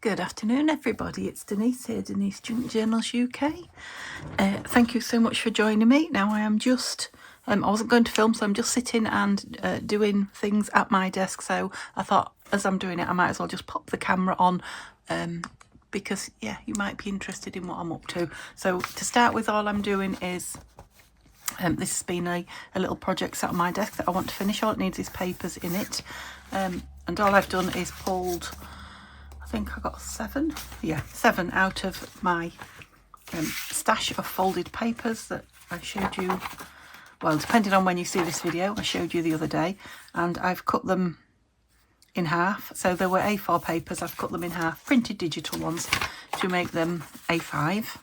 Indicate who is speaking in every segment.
Speaker 1: Good afternoon, everybody. It's Denise here, Denise Junk Journals UK. Thank you so much for joining me. Now I am just, I wasn't going to film, so I'm just sitting and doing things at my desk. So I thought as I'm doing it, I might as well just pop the camera on because, yeah, you might be interested in what I'm up to. So to start with, all I'm doing is, this has been a little project sat on my desk that I want to finish. All it needs is papers in it. And all I've done is pulled, I think I got seven out of my stash of folded papers that I showed you, well, depending on when you see this video, I showed you the other day, and I've cut them in half. So there were A4 papers, I've cut them in half, printed digital ones to make them A5,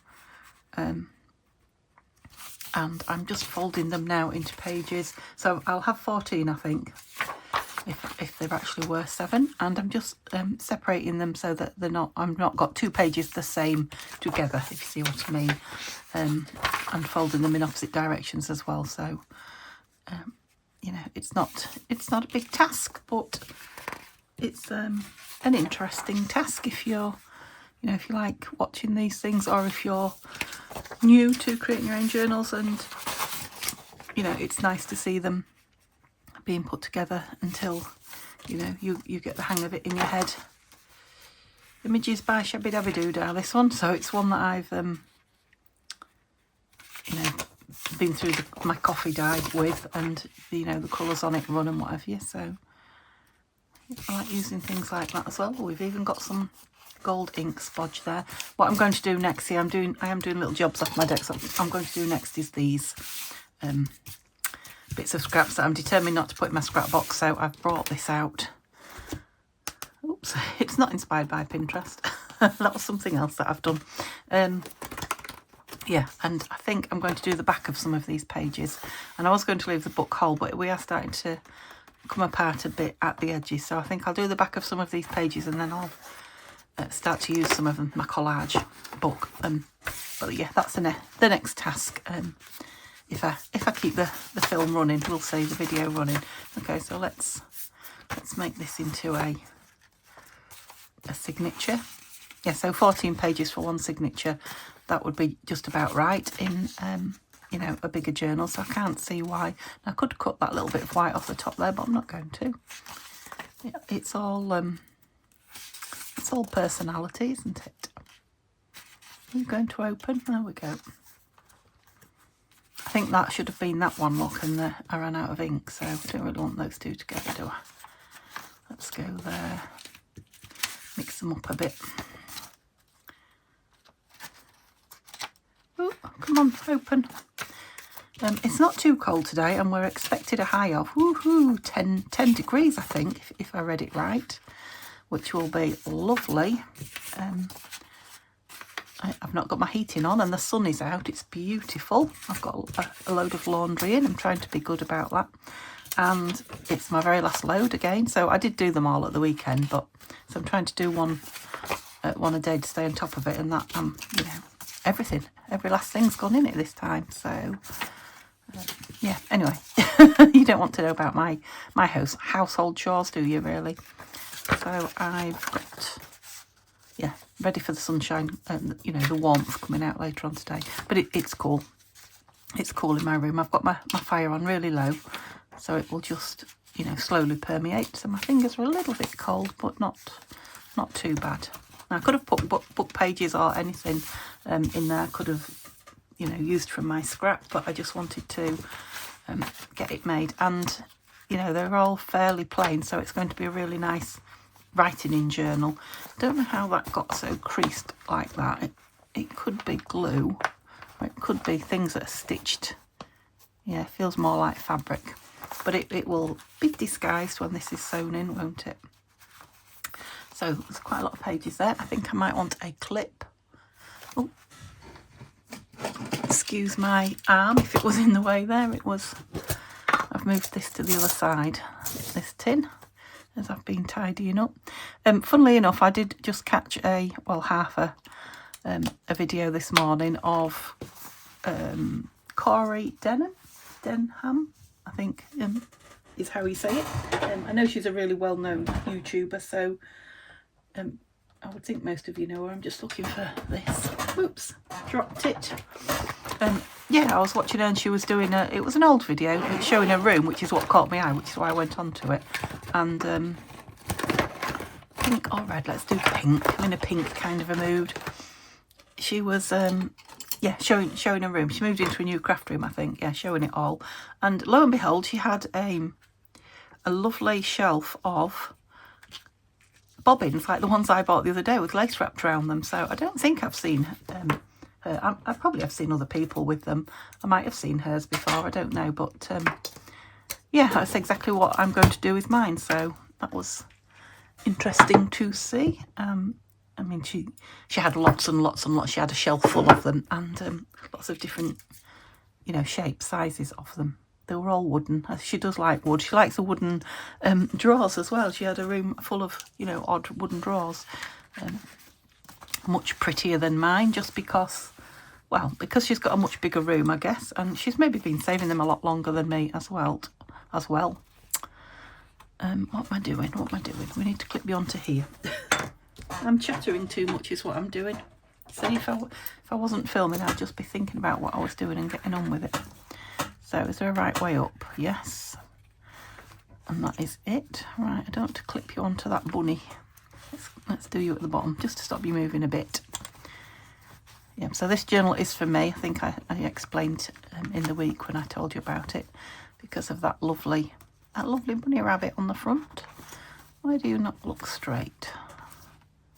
Speaker 1: and I'm just folding them now into pages. So I'll have 14, I think, if they're actually worth 7, and I'm just separating them so that I've not got 2 pages the same together, if you see what I mean, and folding them in opposite directions as well. So you know, it's not a big task, but it's an interesting task if you're, you know, if you like watching these things, or if you're new to creating your own journals, and you know, it's nice to see them being put together until, you know, you get the hang of it in your head. Images by Shabby Dabby Doodah, this one. So it's one that I've you know, been through my coffee dye with, and you know, the colours on it run and whatever you. So I like using things like that as well. We've even got some gold ink splodge there. What I'm going to do next, see, I am doing little jobs off my desk. So I'm going to do next is these bits of scraps that I'm determined not to put in my scrap box. So I've brought this out. Oops, it's not inspired by Pinterest. That was something else that I've done. Yeah, and I think I'm going to do the back of some of these pages. And I was going to leave the book whole, but we are starting to come apart a bit at the edges. So I think I'll do the back of some of these pages, and then I'll start to use some of them, my collage book. But yeah, that's the next task. If I keep the film running, we'll see, the video running. Okay, so let's make this into a signature. Yeah, so 14 pages for one signature. That would be just about right in you know, a bigger journal. So I can't see why. I could cut that little bit of white off the top there, but I'm not going to. Yeah, it's all personality, isn't it? Are you going to open? There we go. I think that should have been that one, look, and I ran out of ink, so I don't really want those two together, do I? Let's go there. Mix them up a bit. Oh, come on, open. It's not too cold today, and we're expected a high of, woohoo, 10 degrees, I think, if I read it right, which will be lovely. I've not got my heating on, and the sun is out. It's beautiful. I've got a load of laundry in. I'm trying to be good about that. And it's my very last load again. So I did do them all at the weekend, but so I'm trying to do one a day to stay on top of it. And that, you know, everything, every last thing's gone in it this time. So yeah. Anyway, you don't want to know about my household chores, do you? Really? So I've got, yeah, ready for the sunshine and, you know, the warmth coming out later on today. But it's cool. It's cool in my room. I've got my fire on really low, so it will just, you know, slowly permeate. So my fingers are a little bit cold, but not too bad. Now, I could have put book pages or anything in there. I could have, you know, used from my scrap, but I just wanted to get it made. And, you know, they're all fairly plain, so it's going to be a really nice writing in journal. Don't know how that got so creased like that. It could be glue, or it could be things that are stitched. Yeah, it feels more like fabric, but it will be disguised when this is sewn in, won't it? So there's quite a lot of pages there. I think I might want a clip. Oh, excuse my arm if it was in the way there. It was. I've moved this to the other side, this tin, as I've been tidying up. Funnily enough, I did just catch half a video this morning of Corey Denham, I think is how you say it. I know she's a really well-known YouTuber, so I would think most of you know her. I'm just looking for this. Oops, dropped it. Yeah, I was watching her and she was doing it was an old video showing her room, which is what caught my eye, which is why I went onto it. And pink or red, let's do pink. I'm in a pink kind of a mood. She was yeah, showing her room. She moved into a new craft room, I think. Yeah, showing it all. And lo and behold, she had a lovely shelf of bobbins like the ones I bought the other day with lace wrapped around them. So I don't think I've seen her. I probably have seen other people with them. I might have seen hers before, I don't know. But yeah, that's exactly what I'm going to do with mine. So that was interesting to see. I mean, she had lots and lots and lots. She had a shelf full of them, and lots of different, you know, shapes, sizes of them. They were all wooden. She does like wood. She likes the wooden drawers as well. She had a room full of, you know, odd wooden drawers. Much prettier than mine, just because, well, because she's got a much bigger room, I guess, and she's maybe been saving them a lot longer than me as well. What am I doing? We need to click me onto here. I'm chattering too much is what I'm doing. See, if I wasn't filming, I'd just be thinking about what I was doing and getting on with it. So is there a right way up? Yes. And that is it. Right, I don't want to clip you onto that bunny. Let's do you at the bottom, just to stop you moving a bit. Yeah, so this journal is for me. I think I explained in the week when I told you about it, because of that lovely bunny rabbit on the front. Why do you not look straight?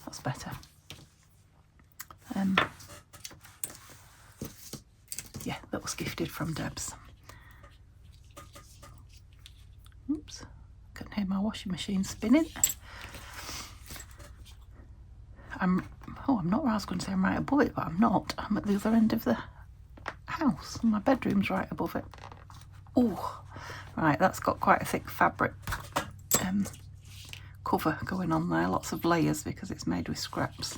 Speaker 1: That's better. Yeah, that was gifted from Debs. Oops, I can hear my washing machine spinning. I'm not where I was going to say I'm right above it, but I'm not. I'm at the other end of the house, and my bedroom's right above it. Oh, right, that's got quite a thick fabric cover going on there, lots of layers because it's made with scraps.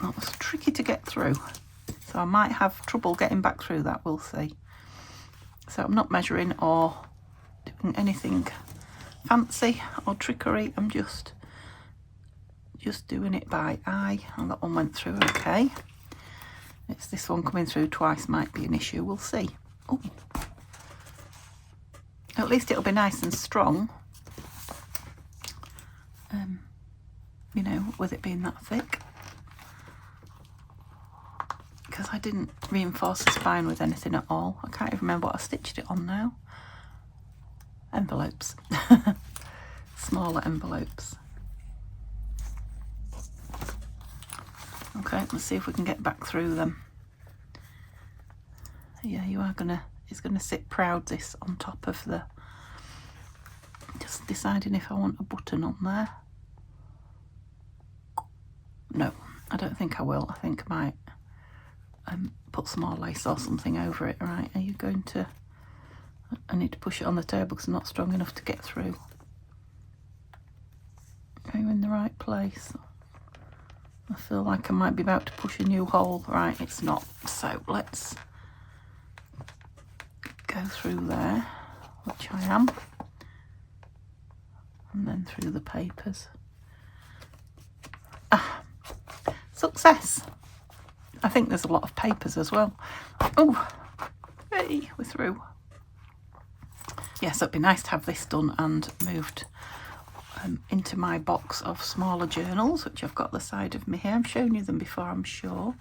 Speaker 1: That was tricky to get through, so I might have trouble getting back through that, we'll see. So I'm not measuring or doing anything fancy or trickery. I'm just doing it by eye, and that one went through okay. It's this one coming through twice might be an issue, we'll see. Oh, at least it'll be nice and strong, you know, with it being that thick, because I didn't reinforce the spine with anything at all. I can't even remember what I stitched it on now. Envelopes. Smaller envelopes. Okay, let's see if we can get back through them. Yeah, it's gonna sit proud, this, on top of the, just deciding if I want a button on there. No, I don't think I will. I think I might put some more lace or something over it. Right, are you going to, I need to push it on the table because I'm not strong enough to get through. Are you in the right place? I feel like I might be about to push a new hole. Right, it's not. So let's go through there, which I am, and then through the papers. Ah, success. I think there's a lot of papers as well. Oh, hey, we're through. Yes, it'd be nice to have this done and moved into my box of smaller journals, which I've got at the side of me here. I've shown you them before, I'm sure.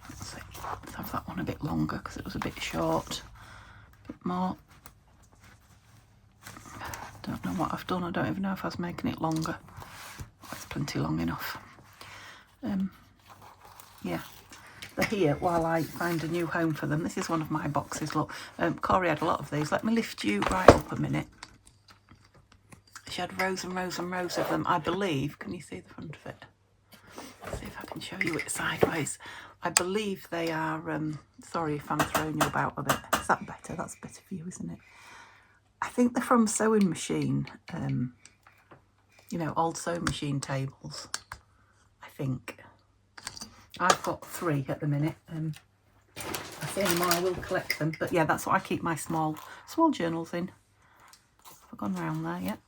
Speaker 1: Let's have that one a bit longer because it was a bit short. A bit more. Don't know what I've done. I don't even know if I was making it longer. It's plenty long enough. Yeah, they're here while I find a new home for them. This is one of my boxes, look. Corey had a lot of these. Let me lift you right up a minute. She had rows and rows and rows of them, I believe. Can you see the front of it? Let's see if I can show you it sideways. I believe they are, sorry if I'm throwing you about a bit. Is that better? That's a better view, isn't it? I think they're from sewing machine, you know, old sewing machine tables, I think. I've got 3 at the minute. If I see any more, I will collect them. But yeah, that's what I keep my small journals in. Have I gone round there yet?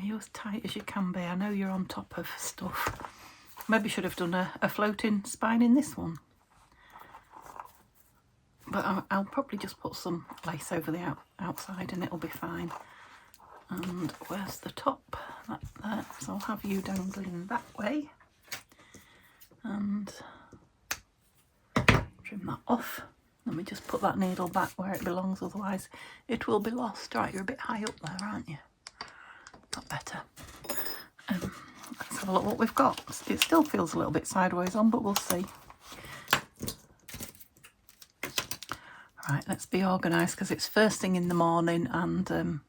Speaker 1: Yeah, you're as tight as you can be. I know you're on top of stuff. Maybe should have done a floating spine in this one. But I'll probably just put some lace over the outside and it'll be fine. And where's the top? That there. So I'll have you dangling that way. And trim that off. Let me just put that needle back where it belongs, otherwise it will be lost. Right, you're a bit high up there, aren't you? Got better. Let's have a look what we've got. It still feels a little bit sideways on, but we'll see. Right, let's be organised because it's first thing in the morning, and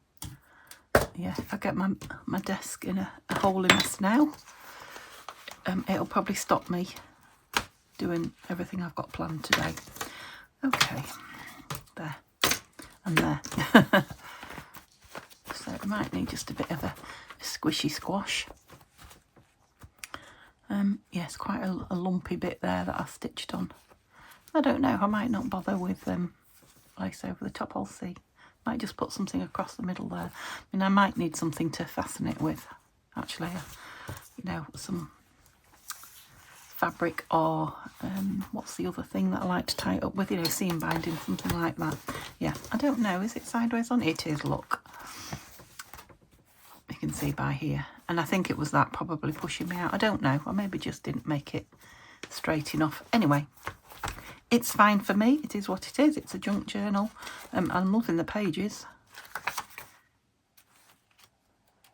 Speaker 1: yeah, if I get my desk in a holy mess now, it'll probably stop me doing everything I've got planned today. Okay, there and there. So it might need just a bit of a squishy squash. Yes, quite a lumpy bit there that I stitched on. I don't know, I might not bother with lace over the top, I'll see. Might just put something across the middle there. I mean, I might need something to fasten it with, actually. You know, some fabric or what's the other thing that I like to tie it up with? You know, seam binding, something like that. Yeah, I don't know. Is it sideways on? It is, look. You can see by here. And I think it was that probably pushing me out. I don't know. I maybe just didn't make it straight enough. Anyway, it's fine for me. It is what it is. It's a junk journal. I'm loving the pages.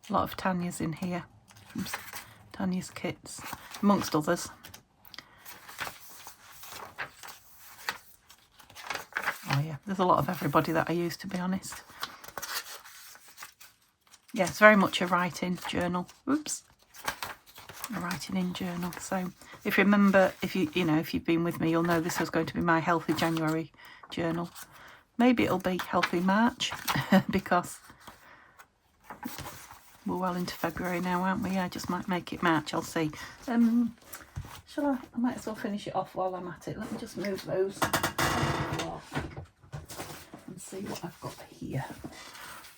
Speaker 1: A lot of Tanya's in here. From Tanya's kits, amongst others. Oh yeah, there's a lot of everybody that I use, to be honest. Yeah, it's very much a writing journal. Oops. A writing in journal. So if you remember, if you've been with me, you'll know this was going to be my Healthy January journal. Maybe it'll be Healthy March because we're well into February now, aren't we? Yeah, I just might make it March, I'll see. Shall I? I might as well finish it off while I'm at it. Let me just move those and see what I've got here.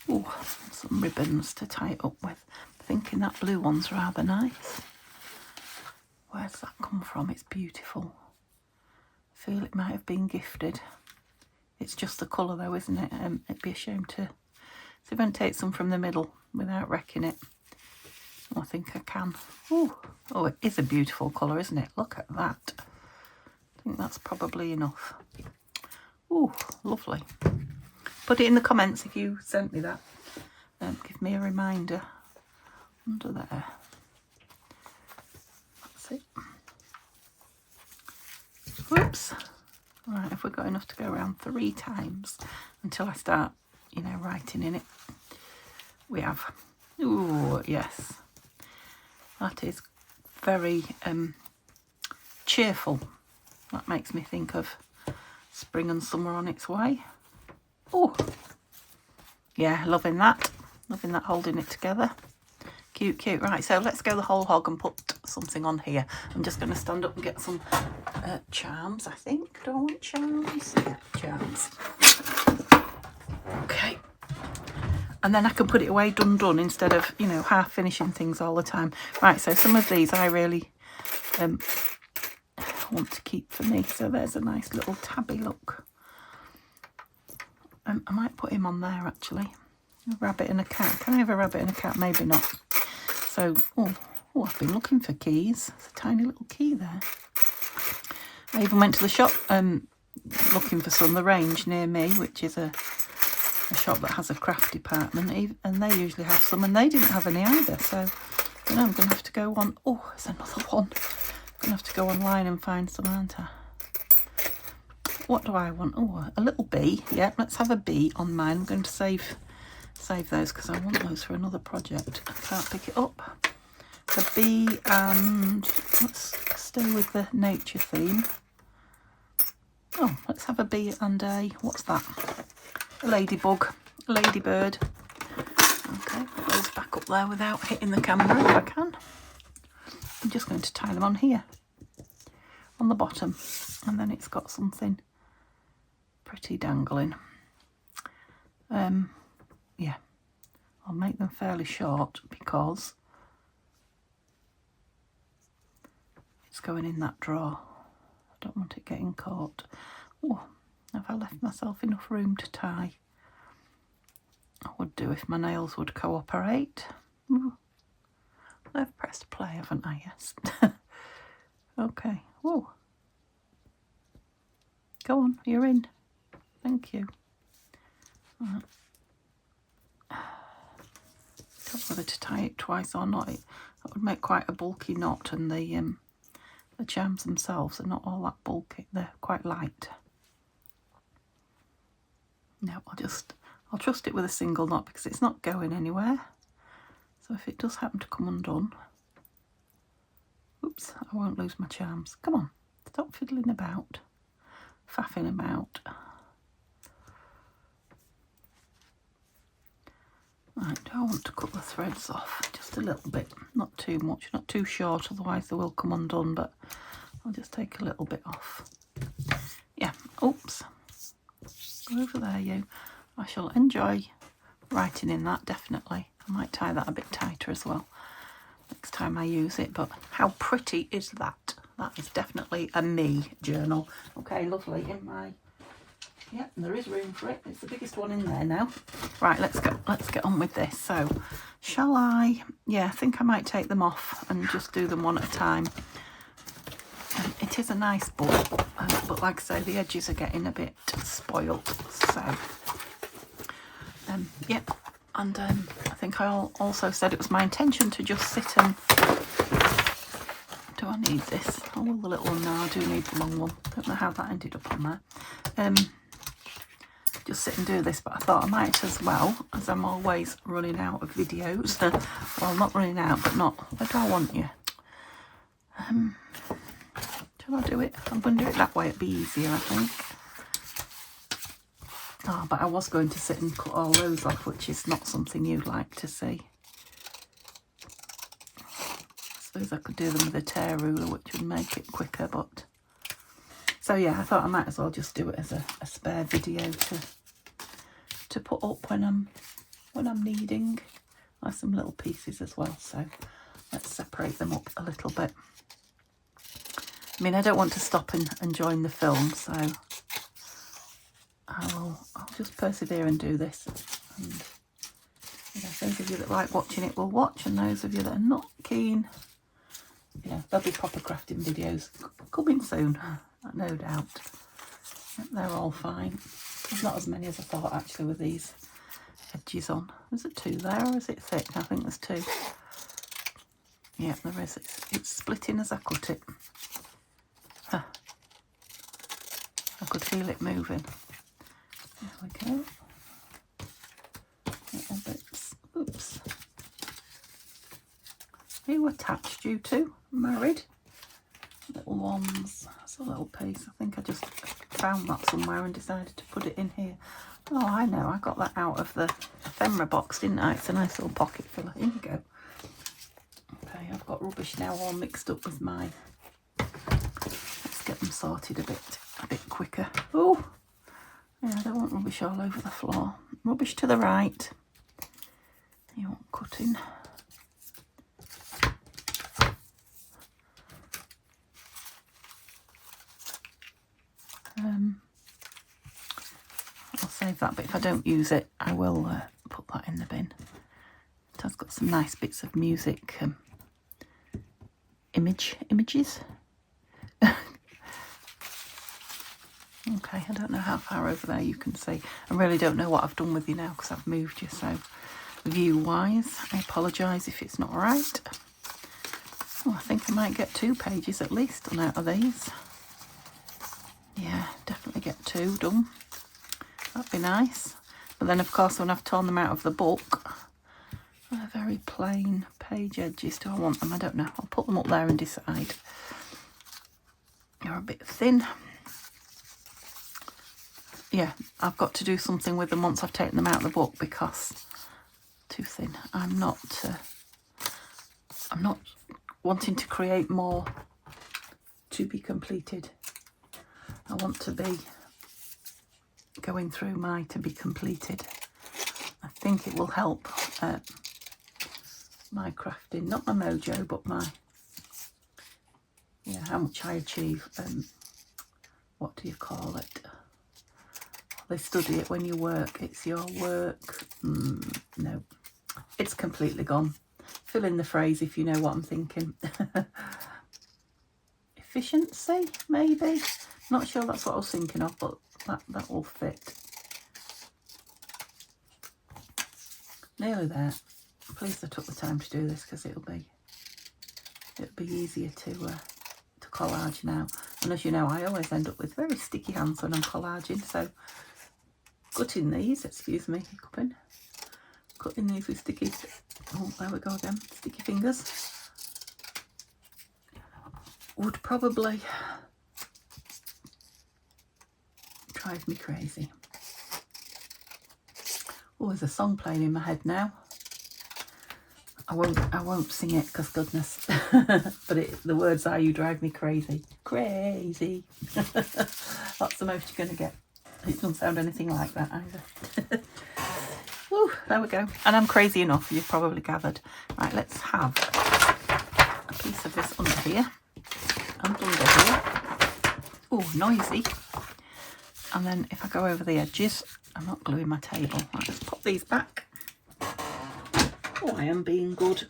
Speaker 1: Oh, some ribbons to tie it up with. I'm thinking that blue one's rather nice. Where's that come from? It's beautiful. I feel it might have been gifted. It's just the colour though, isn't it? It'd be a shame to see if I can take some from the middle without wrecking it. Oh, I think I can. Ooh. Oh, it is a beautiful colour, isn't it? Look at that. I think that's probably enough. Oh, lovely. Put it in the comments if you sent me that. Give me a reminder under there. That's it. Whoops. Right, have we got enough to go around 3 times until I start, you know, writing in it? We have. Ooh, yes. That is very cheerful. That makes me think of spring and summer on its way. Oh, yeah, loving that. Loving that holding it together. Cute, cute. Right, so let's go the whole hog and put something on here. I'm just going to stand up and get some charms, I think. Do I want charms? Yeah, charms. Okay. And then I can put it away done instead of, you know, half finishing things all the time. Right, so some of these I really want to keep for me. So there's a nice little tabby look. I might put him on there actually. A rabbit and a cat. Can I have a rabbit and a cat? Maybe not. So, oh, I've been looking for keys. There's a tiny little key there. I even went to the shop looking for some. The Range near me, which is a shop that has a craft department, and they usually have some, and they didn't have any either. So, you know, I'm going to have to go on. Oh, there's another one. I'm going to have to go online and find some, aren't I? What do I want? Oh, a little bee. Yeah, let's have a bee on mine. I'm going to save those because I want those for another project. I can't pick it up. A bee, and let's stay with the nature theme. Oh, let's have a bee and a, what's that? A ladybug, a ladybird. Okay, put those back up there without hitting the camera if I can. I'm just going to tie them on here, on the bottom, and then it's got something pretty dangling. Yeah, I'll make them fairly short because it's going in that drawer. I don't want it getting caught. Oh, have I left myself enough room to tie? I would do if my nails would cooperate. Ooh. I've pressed play, haven't I? Yes. Okay. Oh. Go on, you're in. Thank you. Right. Don't know whether to tie it twice or not. That would make quite a bulky knot, and the charms themselves are not all that bulky. They're quite light. No, I'll trust it with a single knot because it's not going anywhere. So if it does happen to come undone, oops, I won't lose my charms. Come on, stop fiddling about, faffing about. Right, do I want to cut the threads off? Just a little bit, not too much, not too short, otherwise they will come undone, but I'll just take a little bit off. Yeah, oops. Go over there, you. I shall enjoy writing in that, definitely. I might tie that a bit tighter as well next time I use it, but how pretty is that? That is definitely a me journal. Okay, lovely. In my, yeah, there is room for it. It's the biggest one in there now. Right, let's get on with this. So, shall I? Yeah, I think I might take them off and just do them one at a time. It is a nice book, but like I say, the edges are getting a bit spoilt. So, yeah. And I think I also said it was my intention to just sit and... Do I need this? Oh, well, the little one now. I do need the long one. Don't know how that ended up on there. Just sit and do this, but I thought I might as well, as I'm always running out of videos. Well, not running out, but not... Where do I want you? Shall I do it? I'm going to do it that way. It'd be easier, I think. Oh, but I was going to sit and cut all those off, which is not something you'd like to see. I suppose I could do them with a tear ruler, which would make it quicker, but... So yeah, I thought I might as well just do it as a spare video to put up when I'm needing. I have some little pieces as well, so let's separate them up a little bit. I mean, I don't want to stop and join the film, so I'll just persevere and do this. And you know, those of you that like watching it will watch, and those of you that are not keen, you know, there'll be proper crafting videos coming soon, no doubt. They're all fine. There's not as many as I thought actually with these edges on. Is it two there, or is it thick? I think there's two. Yeah, there is. It's splitting as I cut it. Huh. I could feel it moving. There we go. Little bits. Oops. Are you attached, you two? Married? Little ones. That's a little piece. I think I just found that somewhere and decided to put it in here. Oh, I know. I got that out of the ephemera box, didn't I? It's a nice little pocket filler. Here you go. Okay, I've got rubbish now all mixed up with mine. Let's get them sorted a bit quicker. Oh, yeah, I don't want rubbish all over the floor. Rubbish to the right. You want cutting. I'll save that, but if I don't use it, I will put that in the bin. It has got some nice bits of music, images. Okay, I don't know how far over there you can see. I really don't know what I've done with you now because I've moved you, so view-wise, I apologise if it's not right. Oh, I think I might get 2 pages at least done out of these. Yeah, definitely get 2 done. That'd be nice. But then, of course, when I've torn them out of the book, they're very plain page edges. Do I want them? I don't know. I'll put them up there and decide. They're a bit thin. Yeah, I've got to do something with them once I've taken them out of the book because too thin. I'm not wanting to create more to be completed. I want to be going through my to be completed. I think it will help my crafting, not my mojo, but my, yeah, how much I achieve. What do you call it? They study it when you work. It's your work. No, it's completely gone. Fill in the phrase if you know what I'm thinking. Efficiency, maybe. Not sure that's what I was thinking of, but that will fit. Nearly there. I'm pleased I took the time to do this because it'll be easier to collage now. And as you know, I always end up with very sticky hands when I'm collaging, so cutting these, excuse me, hiccuping, cutting these with sticky, oh, there we go again, sticky fingers, would probably drive me crazy. Oh, there's a song playing in my head now. I won't sing it because goodness, but the words are "you drive me crazy, crazy." That's the most you're going to get. It doesn't sound anything like that either. Woo, there we go. And I'm crazy enough, you've probably gathered. Right, let's have a piece of this under here and under here. Oh, noisy. And then if I go over the edges, I'm not gluing my table. I'll just pop these back. Oh, I am being good.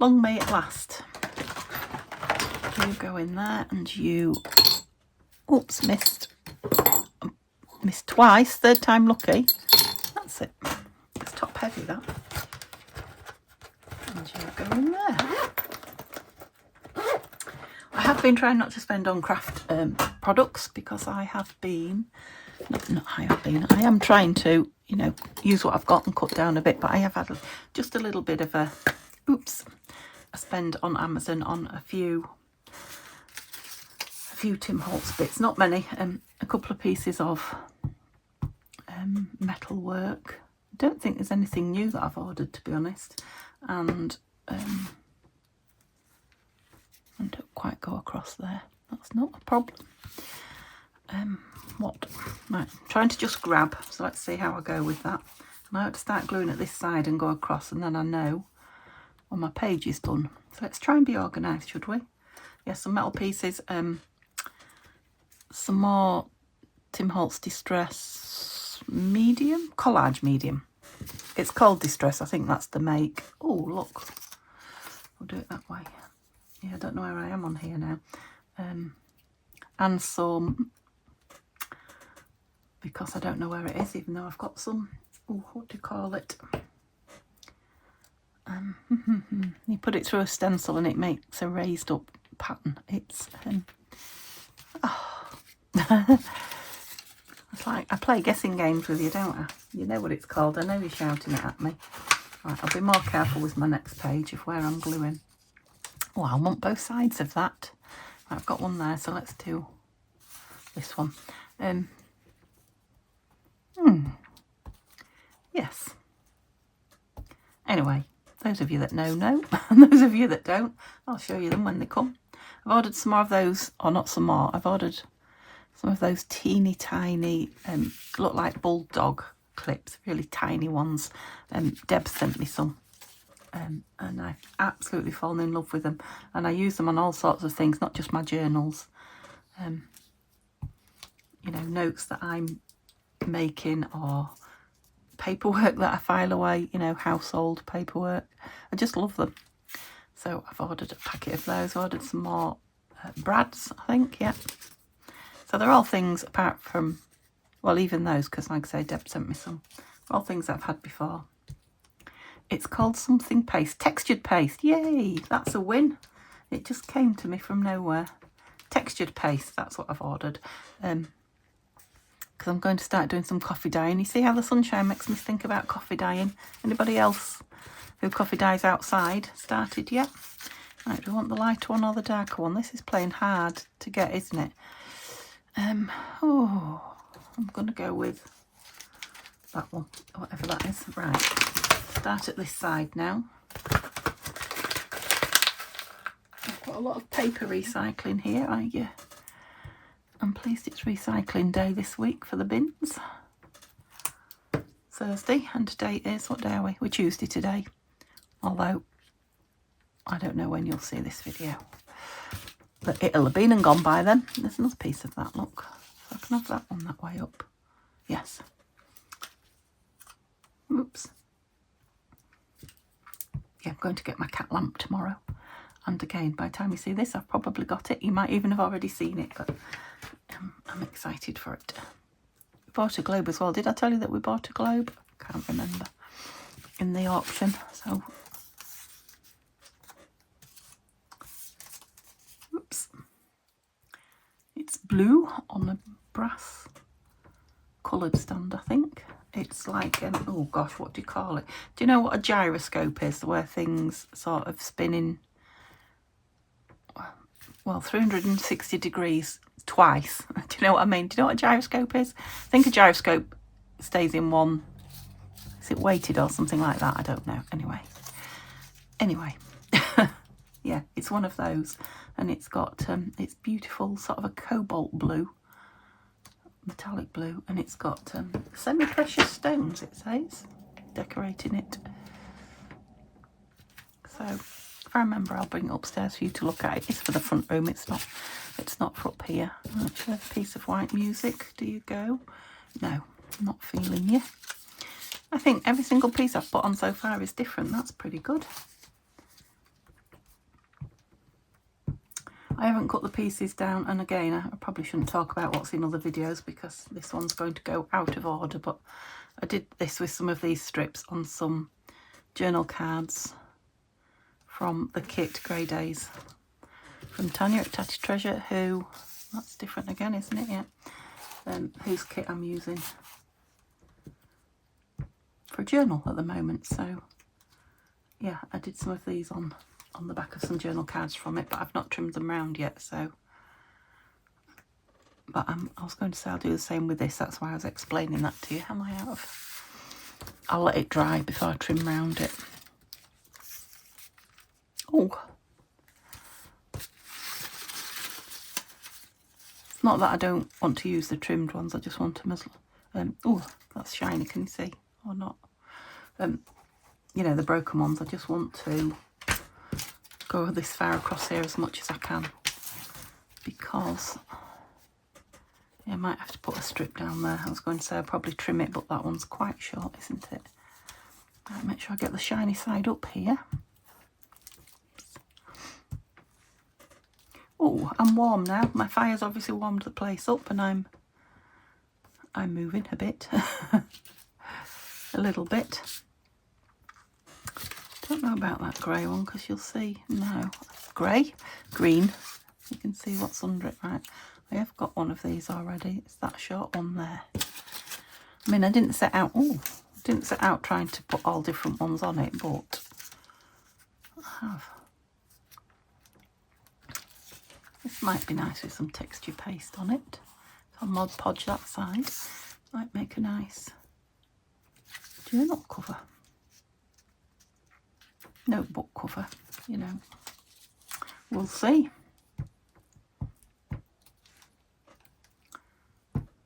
Speaker 1: Long may it last. You go in there and you... Oops, missed. Missed twice, third time lucky. That's it. It's top heavy, that. And you go in there. I have been trying not to spend on craft products because I have been... I am trying to, you know, use what I've got and cut down a bit, but I have had just a little bit of a spend on Amazon on a few Tim Holtz bits, not many, a couple of pieces of metal work. I don't think there's anything new that I've ordered, to be honest, and I don't quite go across there. That's not a problem. What? Right, I'm trying to just grab, so let's see how I go with that. And I have to start gluing at this side and go across, and then I know when my page is done. So let's try and be organised, should we? Yeah, some metal pieces, some more Tim Holtz Distress medium, Collage medium. It's called Distress, I think that's the make. Oh, look, we'll do it that way. Yeah, I don't know where I am on here now. And some, because I don't know where it is, even though I've got some, oh, what do you call it? You put it through a stencil and it makes a raised up pattern. It's it's like I play guessing games with you, don't I? You know what it's called. I know you're shouting it at me. Right, I'll be more careful with my next page of where I'm gluing. Oh, I want both sides of that. Right, I've got one there, so let's do this one. Yes. Anyway, those of you that know, and those of you that don't, I'll show you them when they come. I've ordered some more of those, or not some more, I've ordered some of those teeny tiny, look like bulldog clips, really tiny ones. Deb sent me some, and I've absolutely fallen in love with them. And I use them on all sorts of things, not just my journals. You know, notes that I'm making or paperwork that I file away, you know, household paperwork. I just love them. So I've ordered a packet of those, ordered some more Brads, I think, yeah. So they're all things apart from, well, even those, because like I say, Deb sent me some. All things I've had before. It's called something paste, textured paste. Yay, that's a win. It just came to me from nowhere. Textured paste, that's what I've ordered. Because I'm going to start doing some coffee dyeing. You see how the sunshine makes me think about coffee dyeing? Anybody else who coffee dyes outside started yet? Right, do we want the lighter one or the darker one? This is playing hard to get, isn't it? Oh, I'm going to go with that one, whatever that is. Right, start at this side now. I've got a lot of paper recycling here, I'm pleased it's recycling day this week for the bins. Thursday, and today is, what day are we? We're Tuesday today, although I don't know when you'll see this video, but it'll have been and gone by then. There's another piece of that, look. So I can have that one that way up. Yes. Oops. Yeah, I'm going to get my cat lamp tomorrow. And again, by the time you see this, I've probably got it. You might even have already seen it, but I'm excited for it. We bought a globe as well. Did I tell you that we bought a globe? I can't remember. In the auction. So, oops. It's blue on a brass coloured stand, I think. It's like, oh gosh, what do you call it? Do you know what a gyroscope is? Where things sort of spinning, well, 360 degrees twice. Do you know what I mean? Do you know what a gyroscope is? I think a gyroscope stays in one. Is it weighted or something like that? I don't know. Anyway. Yeah, it's one of those. And it's got, it's beautiful, sort of a cobalt blue. Metallic blue, and it's got semi-precious stones, it says, decorating it. So if I remember, I'll bring it upstairs for you to look at. It's for the front room, it's not for up here. Actually, a piece of white music. Do you go? No, I'm not feeling you. I think every single piece I've put on so far is different. That's pretty good. I haven't cut the pieces down, and again, I probably shouldn't talk about what's in other videos because this one's going to go out of order, but I did this with some of these strips on some journal cards from the kit Grey Days from Tanya at Tatty Treasure, who, that's different again, isn't it? Yeah. Whose kit I'm using for a journal at the moment. So yeah, I did some of these on the back of some journal cards from it, but I've not trimmed them round yet, so, but I was going to say I'll do the same with this. That's why I was explaining that to you. Am I out of, I'll let it dry before I trim round it. Oh, it's not that I don't want to use the trimmed ones, I just want them as oh, that's shiny, can you see or not? You know, the broken ones, I just want to go this far across here as much as I can, because yeah, I might have to put a strip down there. I was going to say I'll probably trim it, but that one's quite short, isn't it? Right, make sure I get the shiny side up here. Oh, I'm warm now. My fire's obviously warmed the place up, and I'm moving a bit. A little bit. Don't know about that grey one, because you'll see, no, grey, green, you can see what's under it. Right, I have got one of these already. It's that short one there. I mean, I didn't set out trying to put all different ones on it, but I have. This might be nice with some texture paste on it. I'll Mod Podge that side. Might make a nice journal cover. Notebook cover, you know. We'll see.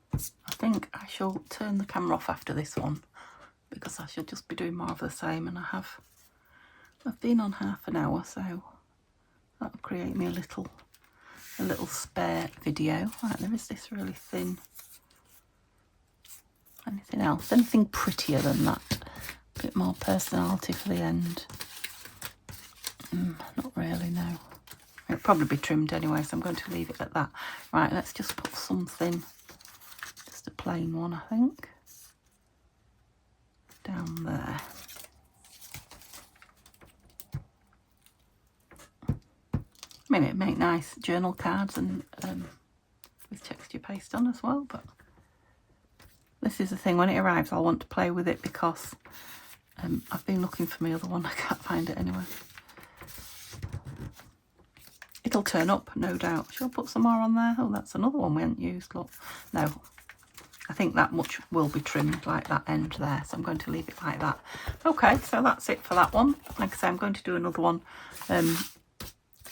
Speaker 1: I think I shall turn the camera off after this one, because I shall just be doing more of the same, and I've been on half an hour, so that'll create me a little spare video. Right, there is this really thin. Anything else? Anything prettier than that? A bit more personality for the end. Not really, no. It'll probably be trimmed anyway, so I'm going to leave it at that. Right, let's just put something, just a plain one, I think, down there. I mean, it'd make nice journal cards and with texture paste on as well, but this is the thing, when it arrives I'll want to play with it, because I've been looking for my other one, I can't find it anywhere. It'll turn up, no doubt. Shall I put some more on there? Oh, that's another one we haven't used, look. No, I think that much will be trimmed, like that end there, so I'm going to leave it like that. Okay, so that's it for that one. Like I say, I'm going to do another one,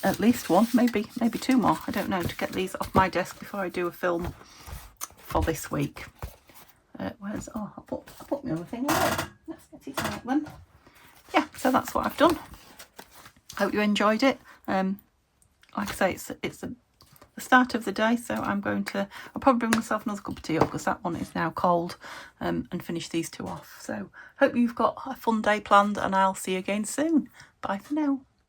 Speaker 1: at least one, maybe two more, I don't know, to get these off my desk before I do a film for this week. Where's, oh, I put my other thing away. Let's get it out then. Yeah, so that's what I've done. Hope you enjoyed it. Like I say, it's the start of the day, so I'll probably bring myself another cup of tea up because that one is now cold, and finish these two off. So hope you've got a fun day planned, and I'll see you again soon. Bye for now.